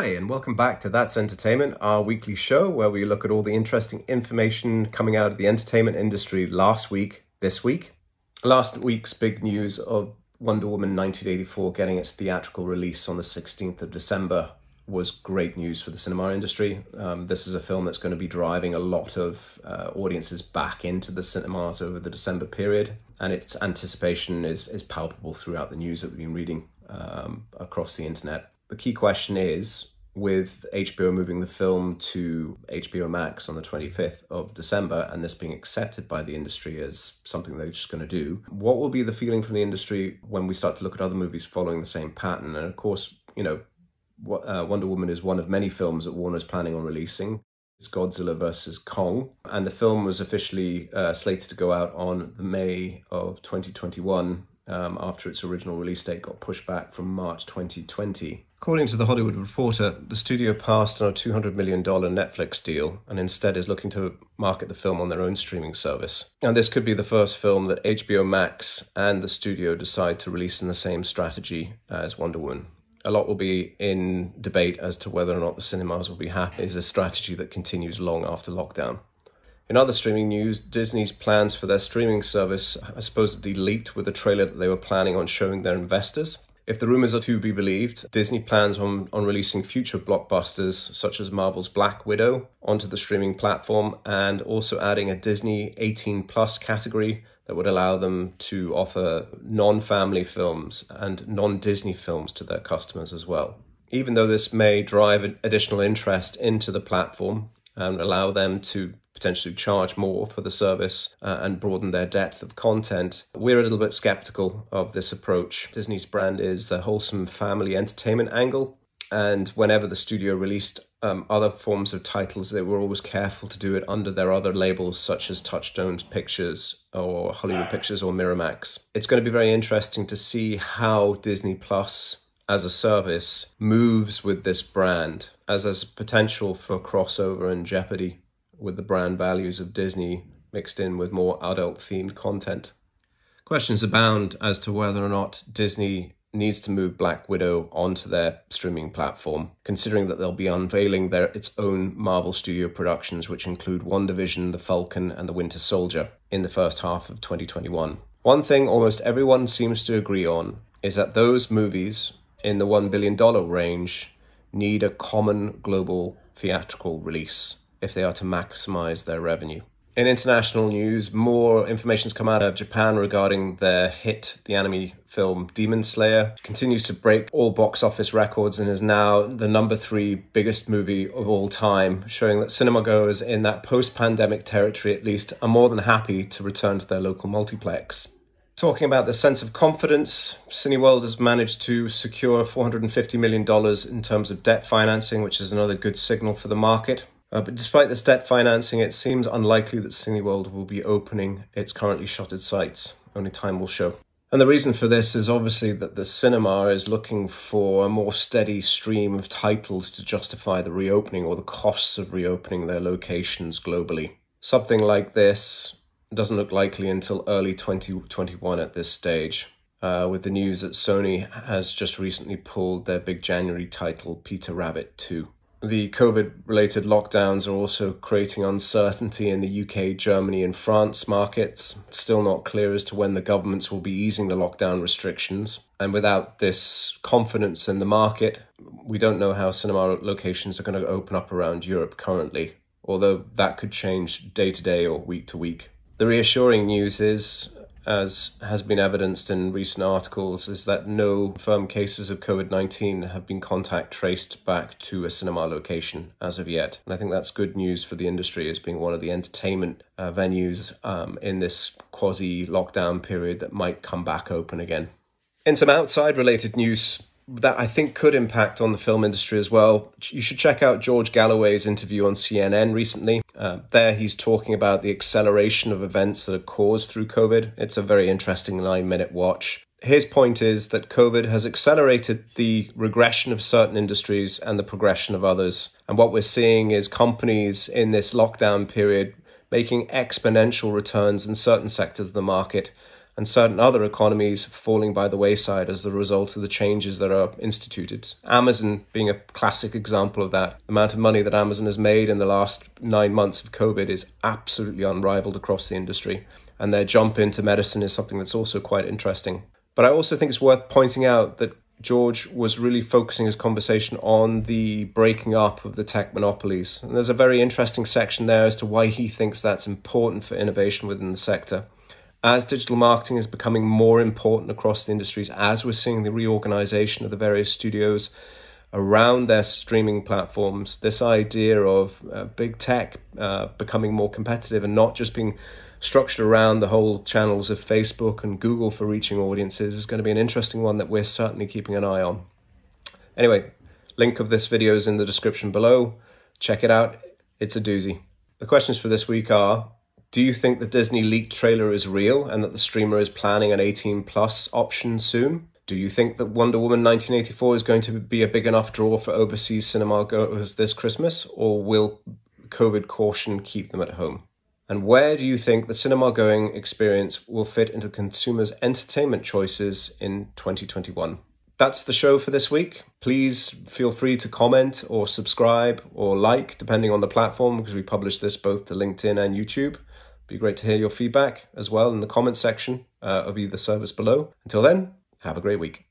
Hi, and welcome back to That's Entertainment, our weekly show where we look at all the interesting information coming out of the entertainment industry this week. Last week's big news of Wonder Woman 1984 getting its theatrical release on the 16th of December was great news for the cinema industry. This is a film that's going to be driving a lot of audiences back into the cinemas over the December period, and its anticipation is palpable throughout the news that we've been reading across the internet. The key question is, with HBO moving the film to HBO Max on the 25th of December, and this being accepted by the industry as something they're just going to do, what will be the feeling from the industry when we start to look at other movies following the same pattern? And of course, you know, Wonder Woman is one of many films that Warner's planning on releasing. It's Godzilla vs. Kong, and the film was officially slated to go out on the May of 2021 after its original release date got pushed back from March 2020. According to The Hollywood Reporter, the studio passed on a $200 million Netflix deal and instead is looking to market the film on their own streaming service. And this could be the first film that HBO Max and the studio decide to release in the same strategy as Wonder Woman. A lot will be in debate as to whether or not the cinemas will be happy. It's a strategy that continues long after lockdown. In other streaming news, Disney's plans for their streaming service are supposedly leaked with a trailer that they were planning on showing their investors. If the rumors are to be believed, Disney plans on releasing future blockbusters such as Marvel's Black Widow onto the streaming platform, and also adding a Disney 18+ category that would allow them to offer non-family films and non-Disney films to their customers as well. Even though this may drive additional interest into the platform and allow them to potentially charge more for the service and broaden their depth of content, we're a little bit skeptical of this approach. Disney's brand is the wholesome family entertainment angle, and whenever the studio released other forms of titles, they were always careful to do it under their other labels such as Touchstone Pictures or Hollywood Pictures or Miramax. It's going to be very interesting to see how Disney Plus as a service moves with this brand, as there's potential for crossover and jeopardy with the brand values of Disney mixed in with more adult-themed content. Questions abound as to whether or not Disney needs to move Black Widow onto their streaming platform, considering that they'll be unveiling its own Marvel Studio productions, which include WandaVision, The Falcon, and The Winter Soldier, in the first half of 2021. One thing almost everyone seems to agree on is that those movies in the $1 billion range need a common global theatrical release if they are to maximize their revenue. In international news, more information's come out of Japan regarding their hit, the anime film Demon Slayer. It continues to break all box office records and is now the #3 biggest movie of all time, showing that cinema goers in that post-pandemic territory at least are more than happy to return to their local multiplex. Talking about the sense of confidence, Cineworld has managed to secure $450 million in terms of debt financing, which is another good signal for the market. But despite this debt financing, it seems unlikely that Cineworld will be opening its currently shuttered sites. Only time will show. And the reason for this is obviously that the cinema is looking for a more steady stream of titles to justify the reopening or the costs of reopening their locations globally. Something like this doesn't look likely until early 2021 at this stage, with the news that Sony has just recently pulled their big January title, Peter Rabbit 2. The COVID-related lockdowns are also creating uncertainty in the UK, Germany and France markets. It's still not clear as to when the governments will be easing the lockdown restrictions. And without this confidence in the market, we don't know how cinema locations are going to open up around Europe currently, although that could change day to day or week to week. The reassuring news is, as has been evidenced in recent articles, is that no firm cases of COVID-19 have been contact traced back to a cinema location as of yet. And I think that's good news for the industry as being one of the entertainment venues in this quasi-lockdown period that might come back open again. In some outside-related news that I think could impact on the film industry as well, you should check out George Galloway's interview on CNN recently. There he's talking about the acceleration of events that are caused through COVID. It's a very interesting 9-minute watch. His point is that COVID has accelerated the regression of certain industries and the progression of others. And what we're seeing is companies in this lockdown period making exponential returns in certain sectors of the market, and certain other economies falling by the wayside as the result of the changes that are instituted. Amazon being a classic example of that. The amount of money that Amazon has made in the last 9 months of COVID is absolutely unrivaled across the industry. And their jump into medicine is something that's also quite interesting. But I also think it's worth pointing out that George was really focusing his conversation on the breaking up of the tech monopolies. And there's a very interesting section there as to why he thinks that's important for innovation within the sector. As digital marketing is becoming more important across the industries, as we're seeing the reorganization of the various studios around their streaming platforms, this idea of big tech becoming more competitive and not just being structured around the whole channels of Facebook and Google for reaching audiences is going to be an interesting one that we're certainly keeping an eye on. Anyway, link of this video is in the description below. Check it out. It's a doozy. The questions for this week are, do you think the Disney leaked trailer is real and that the streamer is planning an 18+ option soon? Do you think that Wonder Woman 1984 is going to be a big enough draw for overseas cinema goers this Christmas, or will COVID caution keep them at home? And where do you think the cinema-going experience will fit into consumers' entertainment choices in 2021? That's the show for this week. Please feel free to comment or subscribe or like, depending on the platform, because we publish this both to LinkedIn and YouTube. It'd be great to hear your feedback as well in the comment section of either service below. Until then, have a great week.